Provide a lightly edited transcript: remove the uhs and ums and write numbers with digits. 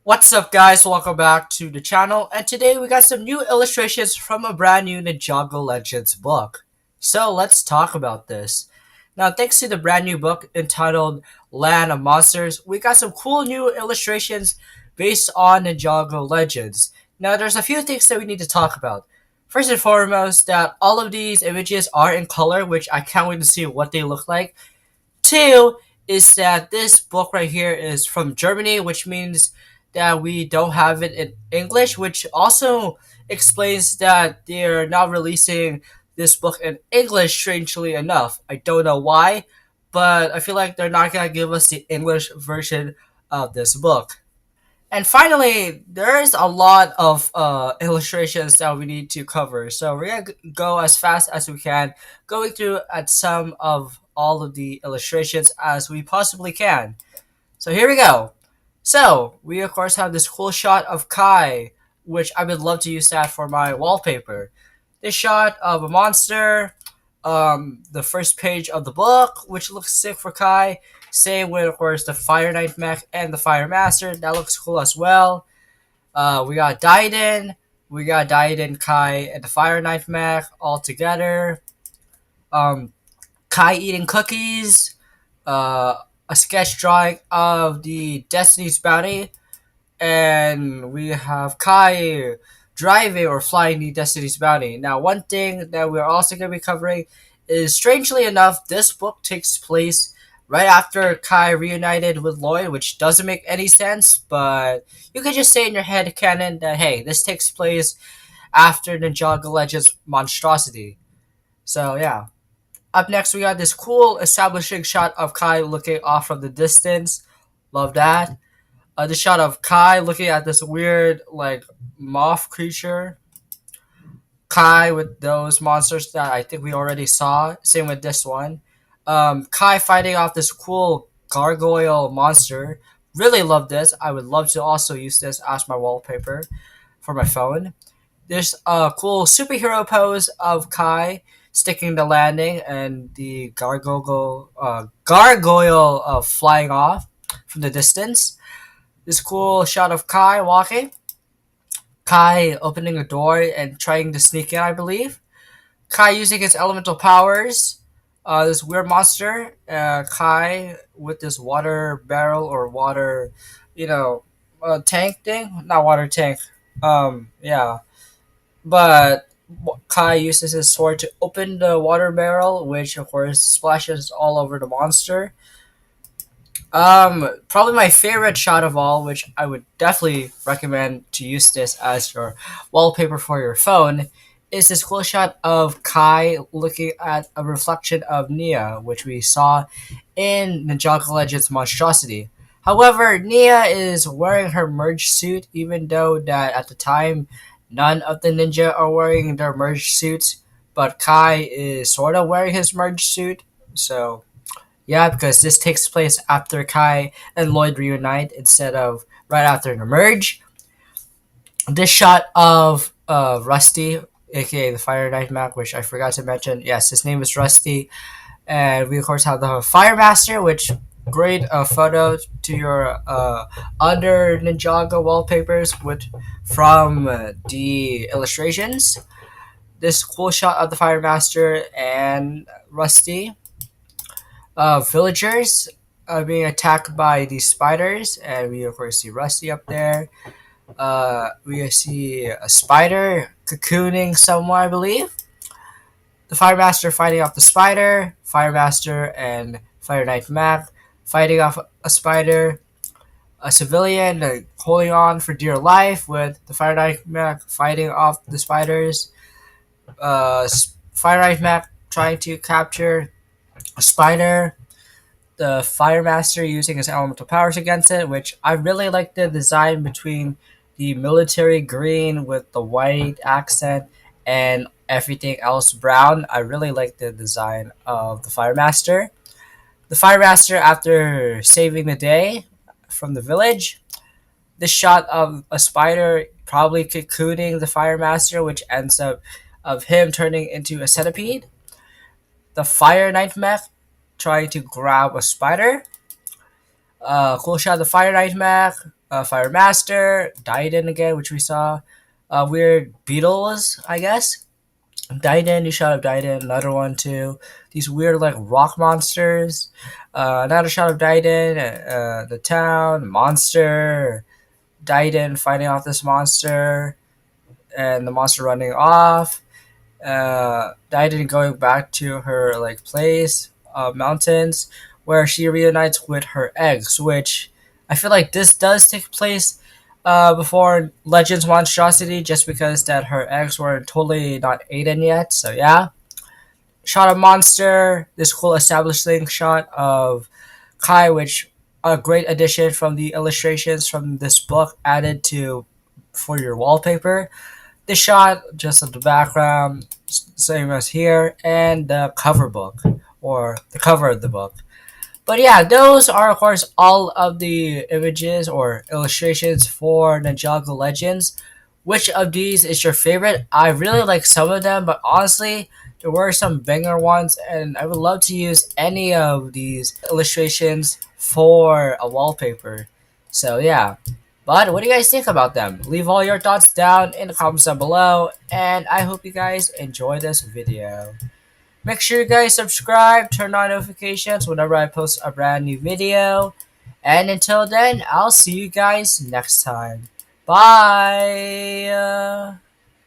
What's up, guys? Welcome back to the channel, and today we got some new illustrations from a brand new Ninjago Legends book. So let's talk about this. Now, thanks to the brand new book entitled Land of Monsters, we got some cool new illustrations based on Ninjago Legends. Now, there's a few things that we need to talk about. First and foremost, that all of these images are in color, which I can't wait to see what they look like. Two is that this book right here is from Germany, which means that we don't have it in English, which also explains that they're not releasing this book in English, strangely enough. I don't know why, but I feel like they're not going to give us the English version of this book. And finally, there's a lot of illustrations that we need to cover. So we're going to go as fast as we can, going through at some of all of the illustrations as we possibly can. So here we go. So we of course have this cool shot of Kai, which I would love to use that for my wallpaper. This shot of a monster, the first page of the book, which looks sick for Kai. Same with, of course, the Fire Knight mech and the Fire Master. That looks cool as well. We got Daiden. We got Daiden, Kai, and the Fire Knight mech all together. Um, Kai eating cookies. Uh, a sketch drawing of the Destiny's Bounty, and we have Kai driving or flying the Destiny's Bounty. Now, one thing that we're also going to be covering is, strangely enough, this book takes place right after Kai reunited with Lloyd, which doesn't make any sense, but you could just say in your head canon that, hey, this takes place after Ninjago Legends Monstrosity. So, yeah. Up next, we got this cool establishing shot of Kai looking off from the distance. Love that. The shot of Kai looking at this weird, like, moth creature. Kai with those monsters that I think we already saw. Same with this one. Kai fighting off this cool gargoyle monster. Really love this. I would love to also use this as my wallpaper for my phone. There's a cool superhero pose of Kai sticking the landing and the gargoyle flying off from the distance. This cool shot of Kai walking. Kai opening a door and trying to sneak in, I believe. Kai using his elemental powers. This weird monster. Kai with this water barrel or water, tank thing. Not water tank. Yeah. But Kai uses his sword to open the water barrel, which of course splashes all over the monster. Probably my favorite shot of all, which I would definitely recommend to use this as your wallpaper for your phone, is this cool shot of Kai looking at a reflection of Nia, which we saw in Ninjago Legends Monstrosity. However, Nia is wearing her merge suit, even though that at the time none of the ninja are wearing their merge suits, but Kai is sort of wearing his merge suit, so yeah, because this takes place after Kai and Lloyd reunite instead of right after the merge. This shot of Rusty, aka the Fire Knight Mac, which I forgot to mention. Yes, his name is Rusty. And we, of course, have the Fire Master, which great photo to your other Ninjago wallpapers with from the illustrations. This cool shot of the Fire Master and Rusty, villagers being attacked by these spiders, and we of course see Rusty up there. We see a spider cocooning somewhere, I believe. The Fire Master fighting off the spider. Fire Master and Fire Knight Mac fighting off a spider. A civilian holding on for dear life with the Fire Knight Mac fighting off the spiders. Fire Knight Mac trying to capture a spider, the Fire Master using his elemental powers against it, which I really like the design between the military green with the white accent and everything else brown. I really like the design of the Fire Master. The Fire Master, after saving the day from the village, this shot of a spider probably cocooning the Fire Master, which ends up of him turning into a centipede. The Fire Knight mech trying to grab a spider. Cool shot of the Fire Knight mech Fire Master, Daiden again, which we saw. Weird Beetles, I guess. Daiden, new shot of Daiden, another one too. These weird like rock monsters. Another shot of Daiden, the town, monster, Daiden fighting off this monster, and the monster running off. Daiden going back to her like place, mountains, where she reunites with her eggs, which I feel like this does take place before Legends Monstrosity, just because that her eggs were totally not eaten yet. So yeah, shot of monster. This cool establishing shot of Kai, which a great addition from the illustrations from this book added to for your wallpaper. The shot just of the background, same as here, and the cover book or the cover of the book. But yeah, those are of course all of the images or illustrations for Ninjago Legends. Which of these is your favorite? I really like some of them, but honestly, there were some banger ones, and I would love to use any of these illustrations for a wallpaper. So yeah. But what do you guys think about them? Leave all your thoughts down in the comments down below, and I hope you guys enjoy this video. Make sure you guys subscribe, turn on notifications whenever I post a brand new video. And until then, I'll see you guys next time. Bye!